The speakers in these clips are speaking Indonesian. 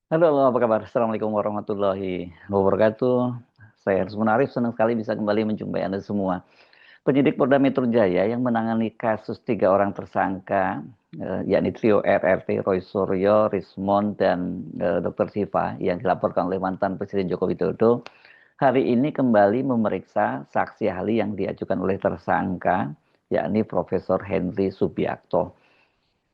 Halo, halo, apa kabar? Assalamualaikum warahmatullahi wabarakatuh. Saya Rusmun Arif, senang sekali bisa kembali menjumpai Anda semua. Penyidik Polda Metro Jaya yang menangani kasus 3 orang tersangka, yakni trio RRT, Roy Suryo, Rismond, dan Dr. Siva yang dilaporkan oleh mantan Presiden Joko Widodo, hari ini kembali memeriksa saksi ahli yang diajukan oleh tersangka, yakni Profesor Henry Subiakto.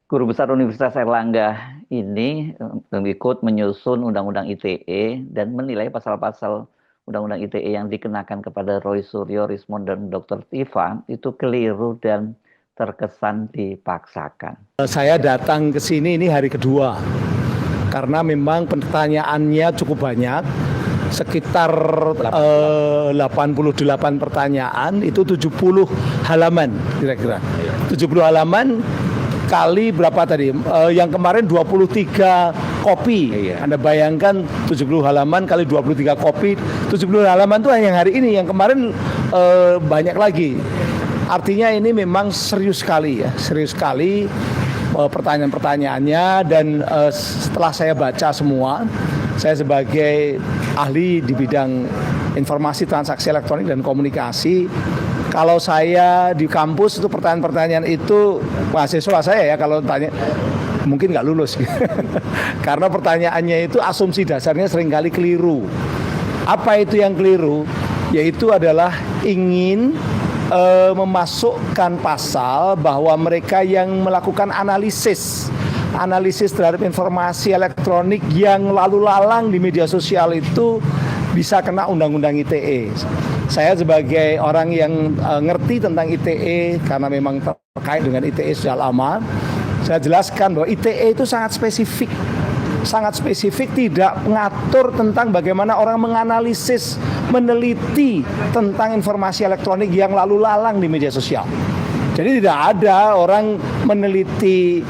Guru Besar Universitas Airlangga ini ikut menyusun Undang-Undang ITE dan menilai pasal-pasal Undang-Undang ITE yang dikenakan kepada Roy Suryo, Rismond, dan Dr. Tiva itu keliru dan terkesan dipaksakan. Saya datang ke sini ini hari kedua karena memang pertanyaannya cukup banyak, sekitar 88 pertanyaan, itu 70 halaman kira-kira. 70 halaman kali berapa tadi? Yang kemarin 23 kopi. Anda bayangkan 70 halaman kali 23 kopi, 70 halaman itu hanya hari ini, yang kemarin banyak lagi. Artinya ini memang serius sekali ya, serius sekali pertanyaan-pertanyaannya, dan setelah saya baca semua, saya sebagai ahli di bidang informasi transaksi elektronik dan komunikasi, kalau saya di kampus itu pertanyaan-pertanyaan itu mahasiswa saya ya kalau tanya mungkin nggak lulus karena pertanyaannya itu asumsi dasarnya seringkali keliru. Apa itu yang keliru? Yaitu adalah ingin memasukkan pasal bahwa mereka yang melakukan analisis terhadap informasi elektronik yang lalu lalang di media sosial itu bisa kena Undang-Undang ITE. Saya sebagai orang yang ngerti tentang ITE karena memang terkait dengan ITE sudah lama, saya jelaskan bahwa ITE itu sangat spesifik, tidak mengatur tentang bagaimana orang menganalisis, meneliti tentang informasi elektronik yang lalu lalang di media sosial. Jadi tidak ada orang meneliti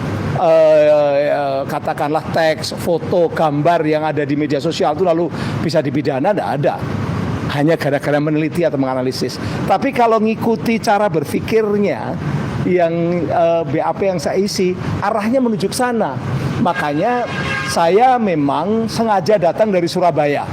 katakanlah teks, foto, gambar yang ada di media sosial itu lalu bisa dipidana, tidak ada. Hanya gara-gara meneliti atau menganalisis. Tapi kalau ngikuti cara berpikirnya yang BAP yang saya isi, arahnya menuju ke sana. Makanya saya memang sengaja datang dari Surabaya.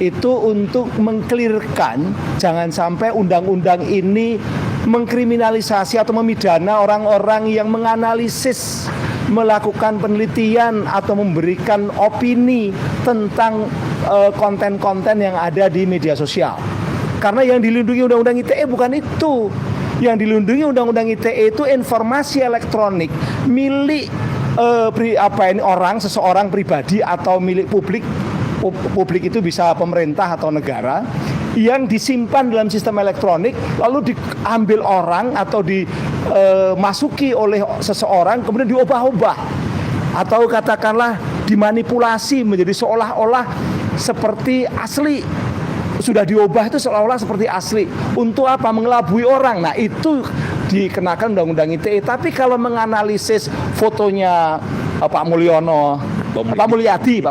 Itu untuk mengklirkan jangan sampai undang-undang ini mengkriminalisasi atau memidana orang-orang yang menganalisis, melakukan penelitian atau memberikan opini tentang konten-konten yang ada di media sosial. Karena yang dilindungi Undang-Undang ITE bukan itu. Yang dilindungi Undang-Undang ITE itu informasi elektronik milik seseorang pribadi atau milik publik. Publik itu bisa pemerintah atau negara, yang disimpan dalam sistem elektronik lalu diambil orang atau dimasuki oleh seseorang kemudian diubah-ubah atau katakanlah dimanipulasi menjadi seolah-olah seperti asli, sudah diubah itu seolah-olah seperti asli. Untuk apa? Mengelabui orang. Nah itu dikenakan Undang-Undang ITE. Tapi kalau menganalisis fotonya Pak Mulyono, Pak Mulyadi, Pak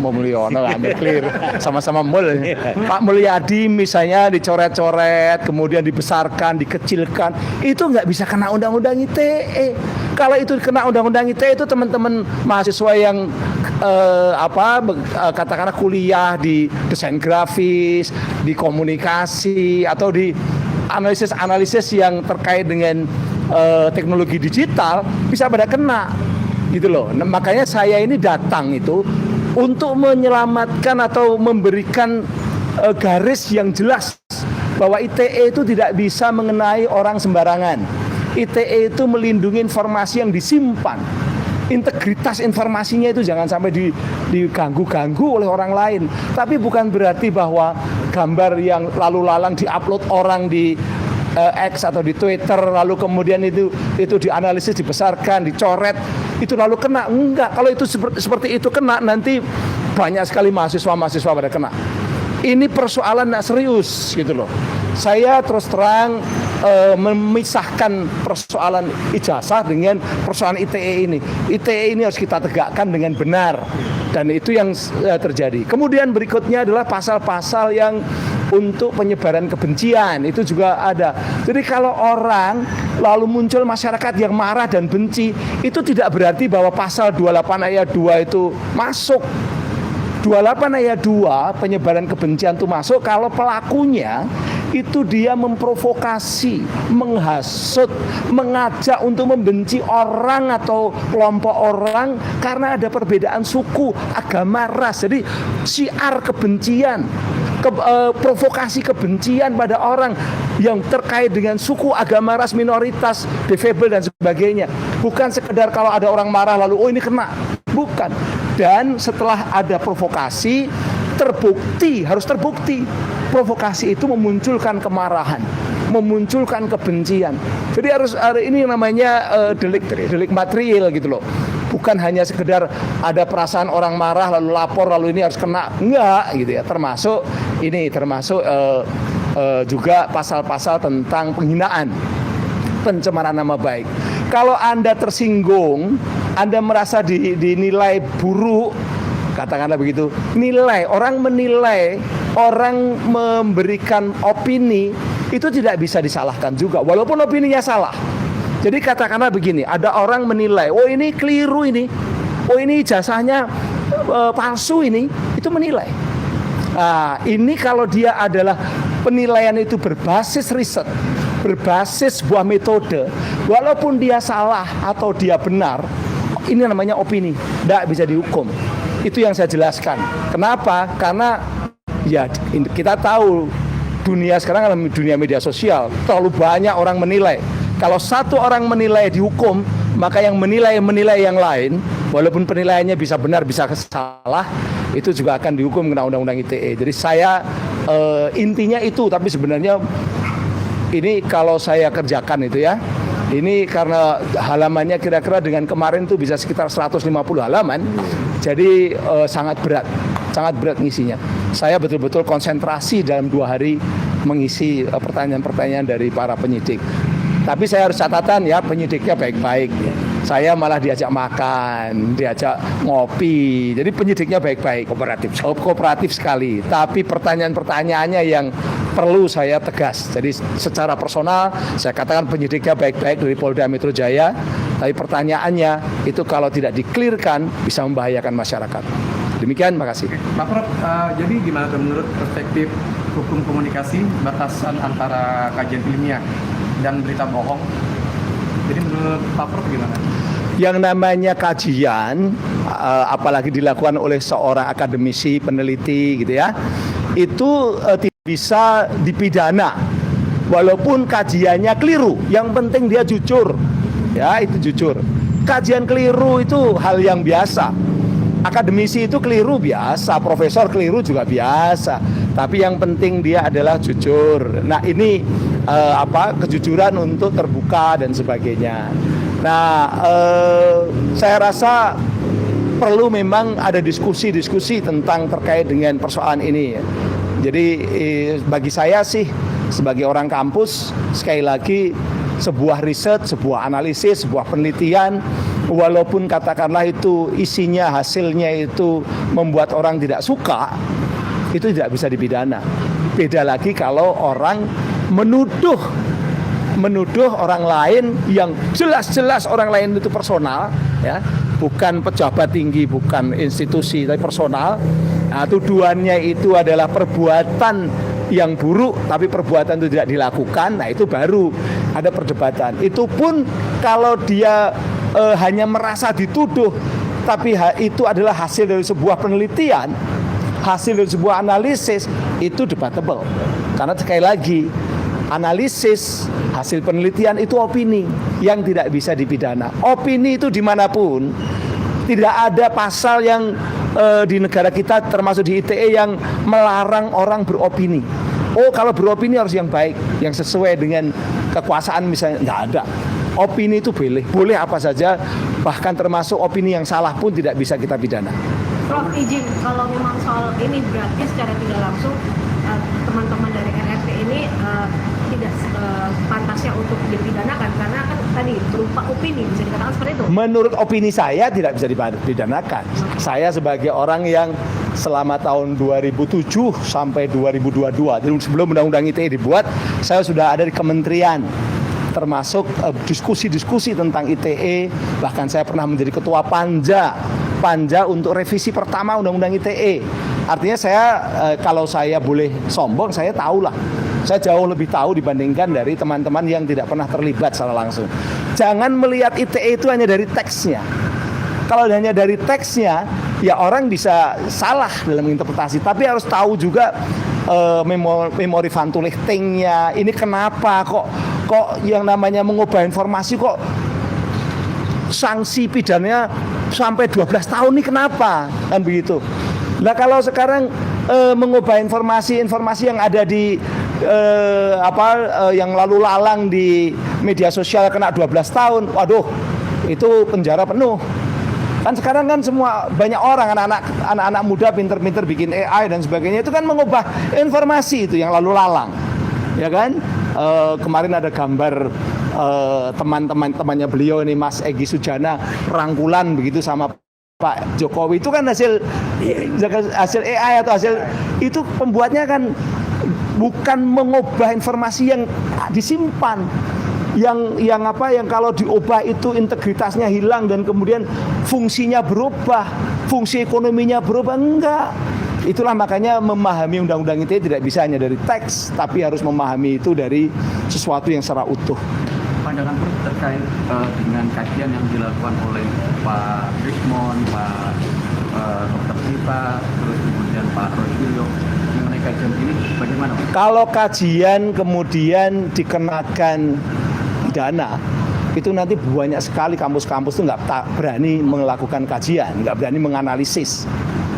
Mulyono ambil clear, sama-sama mul. Pak Mulyadi misalnya dicoret-coret, kemudian dibesarkan, dikecilkan, itu nggak bisa kena Undang-Undang ITE. Kalau itu kena Undang-Undang ITE itu teman-teman mahasiswa yang katakanlah kuliah di desain grafis, di komunikasi, atau di analisis yang terkait dengan teknologi digital bisa pada kena gitu loh. Nah, makanya saya ini datang itu untuk menyelamatkan atau memberikan garis yang jelas bahwa ITE itu tidak bisa mengenai orang sembarangan. ITE itu melindungi informasi yang disimpan. Integritas informasinya itu jangan sampai diganggu-ganggu oleh orang lain. Tapi bukan berarti bahwa gambar yang lalu lalang diupload orang di X atau di Twitter lalu kemudian itu dianalisis, dibesarkan, dicoret, itu lalu kena. Enggak, kalau itu seperti itu kena, nanti banyak sekali mahasiswa pada kena. Ini persoalan serius gitu loh. Saya terus terang memisahkan persoalan ijazah dengan persoalan ITE ini. ITE ini harus kita tegakkan dengan benar, dan itu yang terjadi. Kemudian berikutnya adalah pasal-pasal yang untuk penyebaran kebencian, itu juga ada. Jadi kalau orang lalu muncul masyarakat yang marah dan benci, itu tidak berarti bahwa pasal 28 ayat 2 itu masuk. 28 ayat 2 penyebaran kebencian itu masuk kalau pelakunya itu dia memprovokasi, menghasut, mengajak untuk membenci orang atau kelompok orang karena ada perbedaan suku, agama, ras. Jadi syiar kebencian, provokasi kebencian pada orang yang terkait dengan suku, agama, ras, minoritas, difabel dan sebagainya. Bukan sekedar kalau ada orang marah lalu oh ini kena, bukan. Dan setelah ada provokasi, harus terbukti provokasi itu memunculkan kemarahan, memunculkan kebencian. Jadi harus ini namanya delik material gitu loh. Bukan hanya sekedar ada perasaan orang marah lalu lapor lalu ini harus kena, enggak gitu ya. Termasuk juga pasal-pasal tentang penghinaan, pencemaran nama baik. Kalau Anda tersinggung, Anda merasa dinilai buruk, katakanlah begitu, orang menilai, orang memberikan opini, itu tidak bisa disalahkan juga, walaupun opininya salah. Jadi katakanlah begini, ada orang menilai, oh ini keliru ini, oh ini ijazahnya palsu ini, itu menilai. Nah, ini kalau dia adalah penilaian itu berbasis riset, berbasis sebuah metode, walaupun dia salah atau dia benar, ini namanya opini, tidak bisa dihukum. Itu yang saya jelaskan. Kenapa? Karena ya kita tahu dunia sekarang adalah dunia media sosial, terlalu banyak orang menilai. Kalau satu orang menilai dihukum, maka yang menilai yang lain, walaupun penilaiannya bisa benar bisa salah, itu juga akan dihukum kena undang-undang ITE. Jadi saya intinya itu, tapi sebenarnya ini kalau saya kerjakan itu ya, ini karena halamannya kira-kira dengan kemarin itu bisa sekitar 150 halaman, jadi sangat berat ngisinya. Saya betul-betul konsentrasi dalam 2 hari mengisi pertanyaan-pertanyaan dari para penyidik. Tapi saya harus catatan ya, penyidiknya baik-baik. Saya malah diajak makan, diajak ngopi. Jadi penyidiknya baik-baik, kooperatif sekali. Tapi pertanyaan-pertanyaannya yang perlu saya tegas. Jadi secara personal saya katakan penyidiknya baik-baik dari Polda Metro Jaya. Tapi pertanyaannya itu kalau tidak diklirkan bisa membahayakan masyarakat. Demikian, makasih. Pak Prof, jadi gimana menurut perspektif hukum komunikasi batasan antara kajian ilmiah dan berita bohong? Jadi menurut Pak Prof gimana? Yang namanya kajian, apalagi dilakukan oleh seorang akademisi, peneliti gitu ya, itu tidak bisa dipidana walaupun kajiannya keliru. Yang penting dia jujur, ya itu jujur. Kajian keliru itu hal yang biasa. Akademisi itu keliru biasa, profesor keliru juga biasa. Tapi yang penting dia adalah jujur. Nah ini kejujuran untuk terbuka dan sebagainya. Nah saya rasa perlu memang ada diskusi-diskusi tentang terkait dengan persoalan ini. Jadi bagi saya sih sebagai orang kampus, sekali lagi sebuah riset, sebuah analisis, sebuah penelitian, walaupun katakanlah itu isinya, hasilnya itu membuat orang tidak suka, itu tidak bisa dipidana. Beda lagi kalau orang menuduh orang lain yang jelas-jelas orang lain itu personal, ya, bukan pejabat tinggi, bukan institusi, tapi personal. Nah, tuduhannya itu adalah perbuatan yang buruk, tapi perbuatan itu tidak dilakukan. Nah, itu baru ada perdebatan. Itu pun kalau dia hanya merasa dituduh, tapi itu adalah hasil dari sebuah penelitian, hasil dari sebuah analisis, itu debatable. Karena sekali lagi, analisis, hasil penelitian itu opini yang tidak bisa dipidana. Opini itu dimanapun, tidak ada pasal yang di negara kita termasuk di ITE yang melarang orang beropini. Oh kalau beropini harus yang baik, yang sesuai dengan kekuasaan misalnya, nggak ada. Opini itu boleh apa saja, bahkan termasuk opini yang salah pun tidak bisa kita pidana. Prof, izin, kalau memang soal ini berarti secara tidak langsung teman-teman dari RRT ini tidak pantasnya untuk dipidanakan karena kan tadi berupa opini, bisa dikatakan seperti itu. Menurut opini saya tidak bisa dipidanakan. Saya sebagai orang yang selama tahun 2007 sampai 2022, jadi sebelum Undang-Undang ITE dibuat, saya sudah ada di kementerian, termasuk diskusi-diskusi tentang ITE. Bahkan saya pernah menjadi ketua panja untuk revisi pertama Undang-Undang ITE. Artinya saya kalau saya boleh sombong, saya tahulah. Saya jauh lebih tahu dibandingkan dari teman-teman yang tidak pernah terlibat secara langsung. Jangan melihat ITE itu hanya dari teksnya. Kalau hanya dari teksnya, ya orang bisa salah dalam interpretasi. Tapi harus tahu juga memori vantulichtingnya. Ini kenapa kok yang namanya mengubah informasi kok sanksi pidananya sampai 12 tahun nih, kenapa? Kan begitu. Nah kalau sekarang mengubah informasi yang ada di yang lalu lalang di media sosial kena 12 tahun, waduh, itu penjara penuh. Kan sekarang kan semua banyak orang, anak-anak muda pinter-pinter bikin AI dan sebagainya, itu kan mengubah informasi itu yang lalu lalang, ya kan? Kemarin ada gambar temannya beliau ini, Mas Egy Sujana, rangkulan begitu sama Pak Jokowi, itu kan hasil AI atau hasil itu, pembuatnya kan bukan mengubah informasi yang disimpan, yang kalau diubah itu integritasnya hilang dan kemudian fungsinya berubah, fungsi ekonominya berubah, enggak. Itulah makanya memahami Undang-Undang ITE tidak bisa hanya dari teks, tapi harus memahami itu dari sesuatu yang secara utuh. Pandangan terkait dengan kajian yang dilakukan oleh Pak Rismon, Pak Dr. Tifa, terus kemudian Pak Rosilio mengenai kajian ini bagaimana? Kalau kajian kemudian dikenakan pidana, itu nanti banyak sekali kampus-kampus itu nggak berani melakukan kajian, nggak berani menganalisis.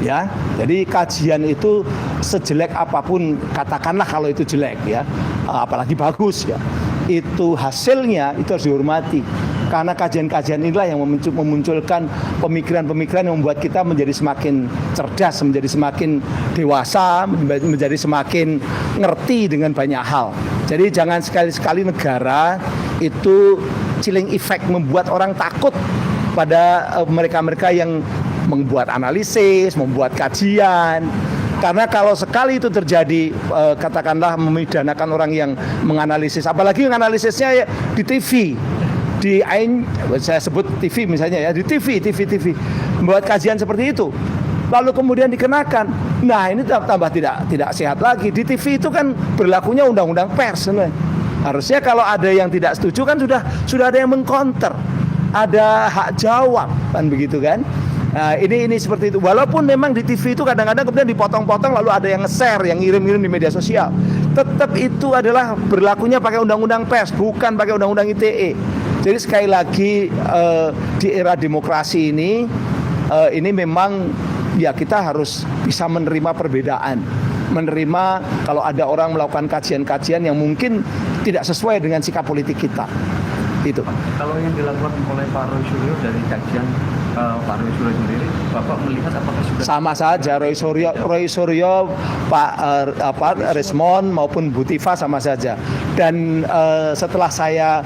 Ya, jadi kajian itu sejelek apapun, katakanlah kalau itu jelek ya, apalagi bagus ya, itu hasilnya itu harus dihormati. Karena kajian-kajian inilah yang memunculkan pemikiran-pemikiran yang membuat kita menjadi semakin cerdas, menjadi semakin dewasa, menjadi semakin ngerti dengan banyak hal. Jadi jangan sekali-sekali negara itu chilling effect, membuat orang takut pada mereka-mereka yang membuat analisis, membuat kajian. Karena kalau sekali itu terjadi, katakanlah memidanakan orang yang menganalisis, apalagi menganalisisnya di TV, di saya sebut TV misalnya ya, di TV membuat kajian seperti itu, lalu kemudian dikenakan. Nah ini tambah tidak sehat lagi. Di TV itu kan berlakunya undang-undang pers sebenarnya. Harusnya kalau ada yang tidak setuju kan sudah ada yang mengcounter, ada hak jawab kan begitu kan. Nah, ini seperti itu. Walaupun memang di TV itu kadang-kadang kemudian dipotong-potong lalu ada yang nge-share, yang ngirim-ngirim di media sosial. Tetap itu adalah berlakunya pakai undang-undang pers, bukan pakai undang-undang ITE. Jadi sekali lagi di era demokrasi ini memang ya kita harus bisa menerima perbedaan. Menerima kalau ada orang melakukan kajian-kajian yang mungkin tidak sesuai dengan sikap politik kita. Itu. Kalau yang dilakukan oleh Pak Roy Suryo dari kajian Pak Roy Suryo sendiri, Bapak melihat apakah sudah sama saja Roy Suryo, Pak Rismon maupun Bu Tifa sama saja. Dan setelah saya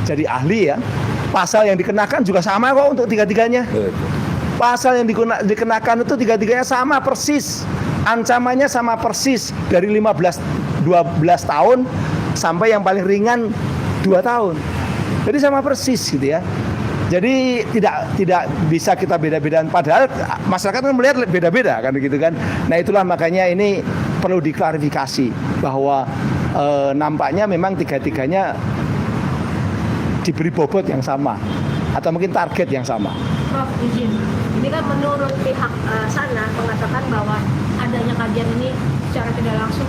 jadi ahli ya, pasal yang dikenakan juga sama kok untuk tiga-tiganya. Pasal yang dikenakan itu tiga-tiganya sama persis. Ancamannya sama persis dari 12 tahun sampai yang paling ringan 2 tahun. Jadi sama persis gitu ya. Jadi tidak bisa kita beda-bedaan, padahal masyarakat kan melihat beda-beda kan gitu kan. Nah itulah makanya ini perlu diklarifikasi bahwa nampaknya memang tiga-tiganya diberi bobot yang sama atau mungkin target yang sama. Prof, izin. Ini kan menurut pihak sana mengatakan bahwa adanya kajian ini secara tidak langsung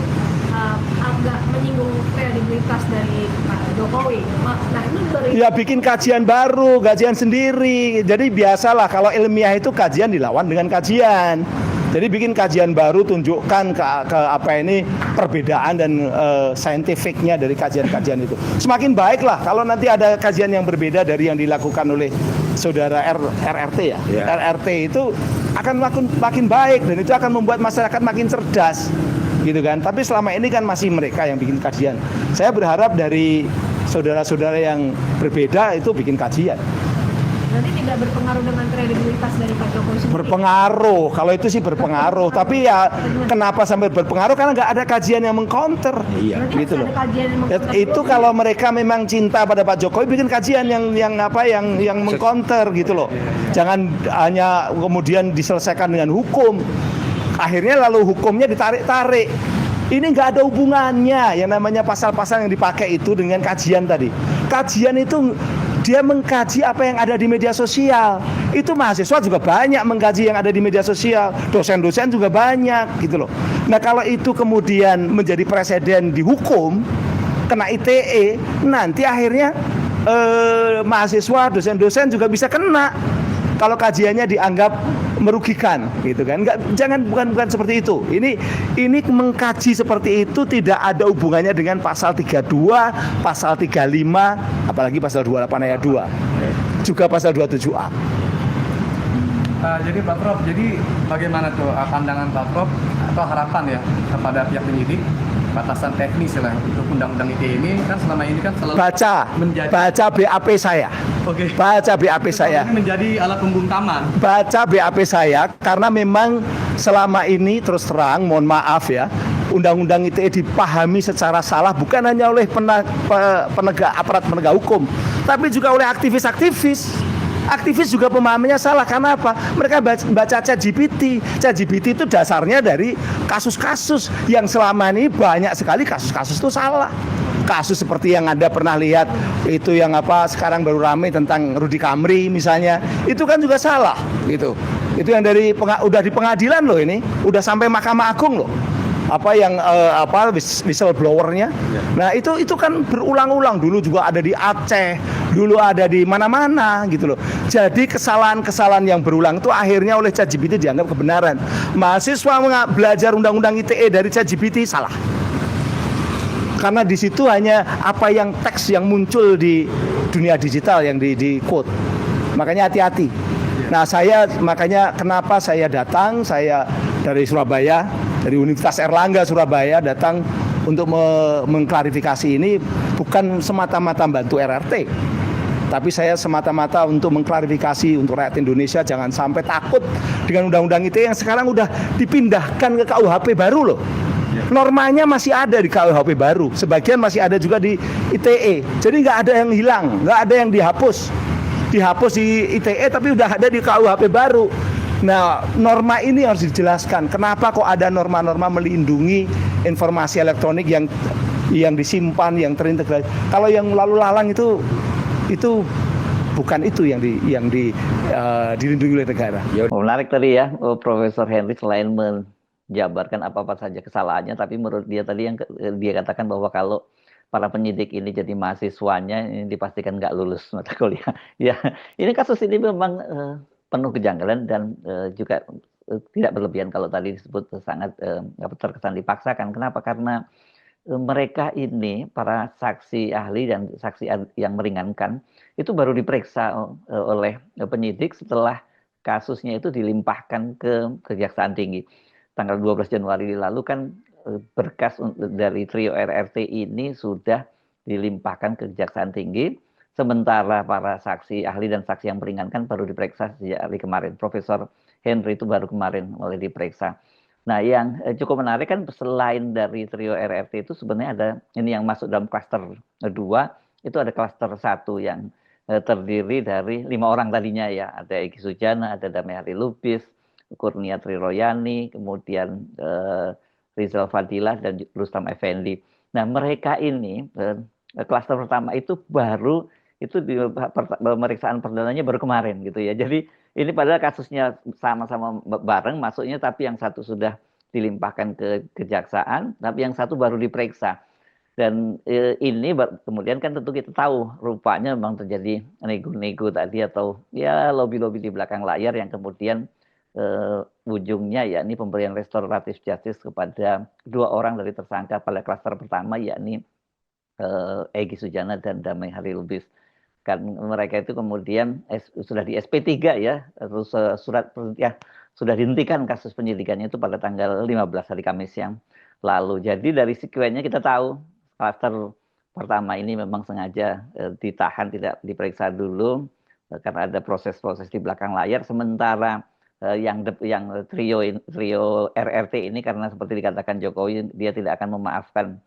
agak menyinggung kredibilitas dari Pak Jokowi. Nah ini ya bikin kajian baru, kajian sendiri. Jadi biasalah kalau ilmiah itu kajian dilawan dengan kajian. Jadi bikin kajian baru, tunjukkan ke apa ini perbedaan dan saintifiknya dari kajian-kajian itu. Semakin baiklah kalau nanti ada kajian yang berbeda dari yang dilakukan oleh saudara RRT ya. RRT itu akan makin baik dan itu akan membuat masyarakat makin cerdas. Gitu kan. Tapi selama ini kan masih mereka yang bikin kajian Saya berharap dari saudara-saudara yang berbeda itu bikin kajian. Nanti tidak berpengaruh dengan kredibilitas dari Pak Jokowi sendiri. Berpengaruh, kalau itu sih berpengaruh. Tapi ya kenapa sampai berpengaruh? Karena nggak ada kajian yang mengcounter. Iya, Berarti gitu harus loh. ada kajian yang Ya, mengcounter itu dulu. kalau mereka memang cinta pada Pak Jokowi, bikin kajian yang mengcounter gitu loh. Jangan hanya kemudian diselesaikan dengan hukum. Akhirnya lalu hukumnya ditarik-tarik. Ini nggak ada hubungannya yang namanya pasal-pasal yang dipakai itu dengan kajian tadi. Kajian itu dia mengkaji apa yang ada di media sosial. Itu mahasiswa juga banyak mengkaji yang ada di media sosial. Dosen-dosen juga banyak gitu loh. Nah kalau itu kemudian menjadi presiden dihukum, kena ITE, nanti akhirnya mahasiswa, dosen-dosen juga bisa kena. Kalau kajiannya dianggap merugikan, gitu kan? Bukan seperti itu. Ini mengkaji seperti itu tidak ada hubungannya dengan pasal 32, pasal 35, apalagi pasal 28 ayat 2. Juga pasal 27A. Jadi Pak Prof, jadi bagaimana tuh pandangan Pak Prof atau harapan ya kepada pihak penyidik batasan teknis lah untuk undang-undang ITE ini kan selama ini kan selalu Baca BAP saya. Oke. Baca BAP saya. Ini menjadi alat pembungkaman. Baca BAP saya karena memang selama ini terus terang, mohon maaf ya, undang-undang ITE dipahami secara salah bukan hanya oleh aparat penegak hukum, tapi juga oleh aktivis-aktivis. Aktivis juga pemahamannya salah. Karena apa? Mereka baca ChatGPT. ChatGPT itu dasarnya dari kasus-kasus yang selama ini banyak sekali kasus-kasus itu salah. Kasus seperti yang Anda pernah lihat itu yang sekarang baru ramai tentang Rudy Kamri misalnya, itu kan juga salah gitu. Itu yang udah di pengadilan loh, ini udah sampai Mahkamah Agung loh. Whistleblowernya. Nah itu kan berulang-ulang, dulu juga ada di Aceh, dulu ada di mana-mana gitu loh. Jadi kesalahan-kesalahan yang berulang itu akhirnya oleh ChatGPT dianggap kebenaran. Mahasiswa belajar undang-undang ITE dari ChatGPT salah. Karena di situ hanya apa yang teks yang muncul di dunia digital yang di quote. Makanya hati-hati. Nah makanya kenapa saya datang, saya dari Surabaya, dari Universitas Erlangga Surabaya datang untuk mengklarifikasi ini, bukan semata-mata bantu RRT, tapi saya semata-mata untuk mengklarifikasi untuk rakyat Indonesia jangan sampai takut dengan undang-undang ITE yang sekarang udah dipindahkan ke KUHP baru loh. Normanya masih ada di KUHP baru, sebagian masih ada juga di ITE. Jadi nggak ada yang hilang, nggak ada yang dihapus di ITE, tapi udah ada di KUHP baru. Nah, norma ini harus dijelaskan. Kenapa kok ada norma-norma melindungi informasi elektronik yang disimpan, yang terintegrasi? Kalau yang lalu lalang itu bukan itu yang dilindungi oleh negara. Menarik tadi ya, Profesor Henry selain menjabarkan apa-apa saja kesalahannya, tapi menurut dia tadi yang dia katakan bahwa kalau para penyidik ini jadi mahasiswanya ini dipastikan nggak lulus mata kuliah. Ya, ini kasus ini memang penuh kejanggalan dan juga tidak berlebihan kalau tadi disebut sangat terkesan dipaksakan. Kenapa? Karena mereka ini para saksi ahli dan saksi yang meringankan itu baru diperiksa oleh penyidik setelah kasusnya itu dilimpahkan ke Kejaksaan Tinggi. Tanggal 12 Januari lalu kan berkas dari trio RRT ini sudah dilimpahkan ke Kejaksaan Tinggi. Sementara para saksi ahli dan saksi yang meringankan baru diperiksa sejak hari kemarin. Profesor Henry itu baru kemarin mulai diperiksa. Nah, yang cukup menarik kan selain dari trio RRT itu sebenarnya ada ini yang masuk dalam klaster 2, itu ada klaster 1 yang terdiri dari 5 orang tadinya ya. Ada Egy Sujana, ada Damai Hari Lubis, Kurnia Triroyani, kemudian Rizal Fadilah dan Rustam Effendi. Nah, mereka ini klaster pertama itu baru itu di pemeriksaan perdananya baru kemarin gitu ya. Jadi ini padahal kasusnya sama-sama bareng masuknya, tapi yang satu sudah dilimpahkan ke kejaksaan, tapi yang satu baru diperiksa. Dan ini kemudian kan tentu kita tahu rupanya memang terjadi nego-nego tadi atau ya lobby-lobby di belakang layar yang kemudian ujungnya yakni pemberian restoratif justice kepada 2 orang dari tersangka pada klaster pertama yakni Egy Sujana dan Damai Hari Lubis. Kan mereka itu kemudian sudah di SP3 ya, terus sudah dihentikan kasus penyidikannya itu pada tanggal 15 hari Kamis yang lalu. Jadi dari sekuennya kita tahu klaster pertama ini memang sengaja ditahan, tidak diperiksa dulu karena ada proses-proses di belakang layar. Sementara yang trio RRT ini karena seperti dikatakan Jokowi, dia tidak akan memaafkan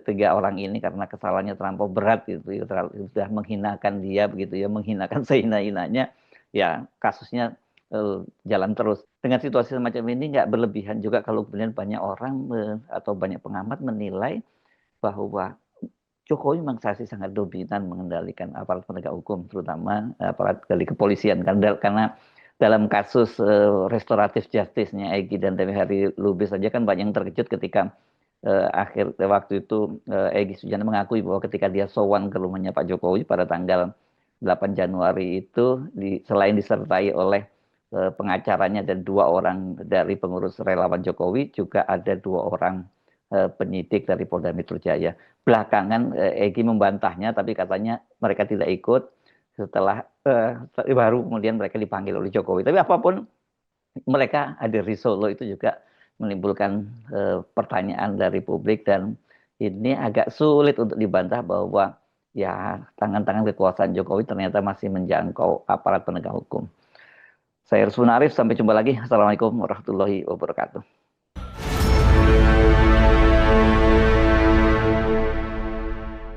tiga orang ini karena kesalahannya terlampau berat gitu, sudah menghinakan dia begitu ya, menghinakan sehina-hinanya, ya kasusnya jalan terus. Dengan situasi semacam ini nggak berlebihan juga kalau kemudian banyak orang atau banyak pengamat menilai bahwa Jokowi memang sangat dominan mengendalikan aparat penegak hukum, terutama aparat dari kepolisian. Karena dalam kasus restoratif justice-nya Egy dan Hari Lubis saja kan banyak yang terkejut ketika akhir waktu itu Egy Sujana mengakui bahwa ketika dia sowan ke rumahnya Pak Jokowi pada tanggal 8 Januari itu, selain disertai oleh pengacaranya dan 2 orang dari pengurus relawan Jokowi, juga ada 2 orang penyidik dari Polda Metro Jaya. Belakangan Egy membantahnya, tapi katanya mereka tidak ikut. Setelah baru kemudian mereka dipanggil oleh Jokowi. Tapi apapun, mereka hadir di Solo itu juga menimbulkan pertanyaan dari publik, dan ini agak sulit untuk dibantah bahwa ya tangan-tangan kekuasaan Jokowi ternyata masih menjangkau aparat penegak hukum. Saya Ersmun Arif, sampai jumpa lagi. Assalamualaikum warahmatullahi wabarakatuh.